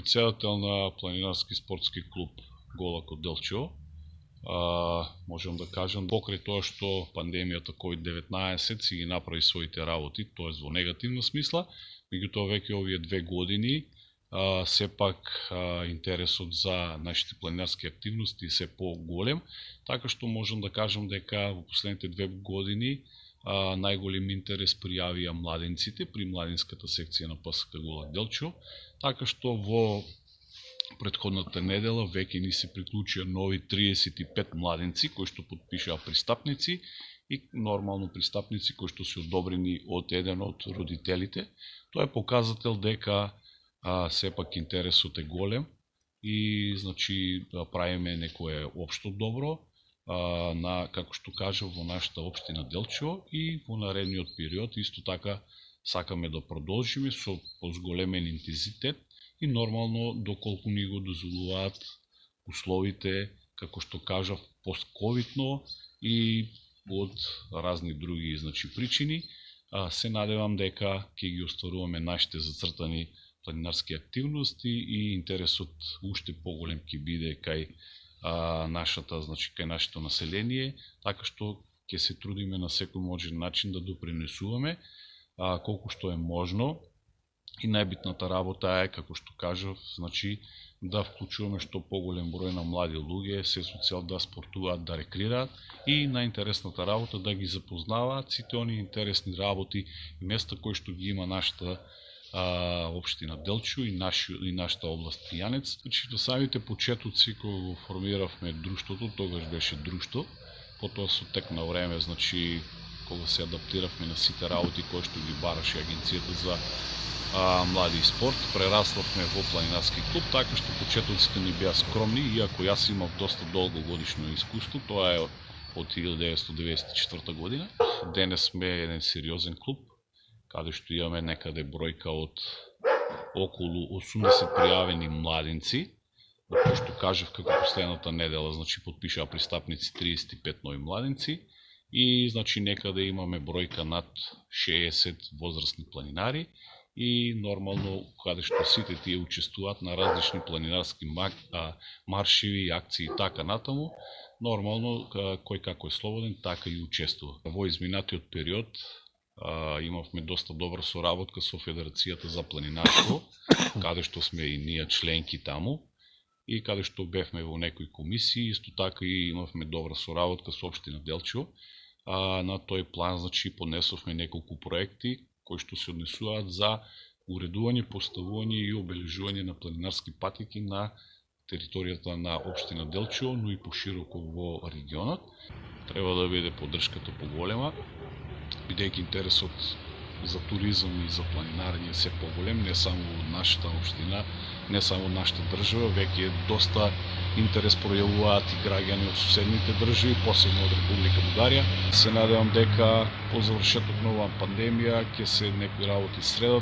председател на планинарски спортски клуб Голако Делчо. Можем да кажем, покрай тоа што пандемијата COVID-19 си ги направи своите работи, т.е. во негативна смисла, меѓутоа веќе овие 2 години сепак интересот за нашите планинарски активности се по-голем, така што можем да кажем дека во последните 2 години најголем интерес пријавија младенците при младинската секција на ПСК Голак Делчо, така што во предходната недела веќе ни се приклучија нови 35 младенци кои што потпишаа пристапници и нормално пристапници кои што се одобрени од еден од родителите. Тоа е показател дека сепак интересот е голем и значи правиме некое општо добро како што кажа во нашата општина Делчо и во наредниот период исто така сакаме да продолжиме со позголемен интензитет и нормално доколку ни го дозволуваат условите, како што кажав, постковидно и од разни други причини. Се надевам дека ќе ги остваруваме нашите зацртани планинарски активности и интересот уште поголем ќе биде кај кај нашето население, така што ќе се трудиме на секој можен начин да допринесуваме колку што е можно. И најбитната работа е, како што кажав, да вклучуваме што поголем број на млади луѓе се со цел да спортуваат, да рекреираат и најинтересната работа да ги запознаваат сите оние интересни работи и места кои што ги има нашата општина Делчо и нашата област Јанец. Во самите почетоци кога го формиравме друштвото, тогаш беше друштво, потоа со тек на време, кога се адаптиравме на сите работи кои што ги бараше Агенцијата за млади и спорт, прераславме во планинарски клуб, така што почетоците ни беа скромни, иако јас имав доста долгогодишно искуство, тоа е од 1994 година. Денес сме еден сериозен клуб, каде што имаме некаде бројка од околу 80 пријавени младенци, кои што кажав како последната недела, потпишаа пристапници 35 нови младенци и некаде имаме бројка над 60 возрастни планинари и нормално каде што сите тие учествуваат на различни планинарски маршеви, акции и така натаму, нормално кој како е слободен, така и учествува. Во изминатиот период имавме доста добра соработка со Федерацијата за планинарство, каде што сме и ние членки таму и каде што бевме во некои комисии, исто така и имавме добра соработка со општина Делчо. На тој план поднесовме неколку проекти кои што се однесуваат за уредување, поставување и обележување на планинарски патеки на територијата на општина Делчо, но и пошироко во регионот. Треба да биде поддршката поголема, бидејќи интересот за туризам и за планинарење се поголем, не само во нашата општина, не само во нашата држава, веќе доста интерес пројавуваат и граѓани од соседните држави, посебно од Република Бугарија. Се надевам дека по завршеток на оваа пандемија ќе се некои работи средат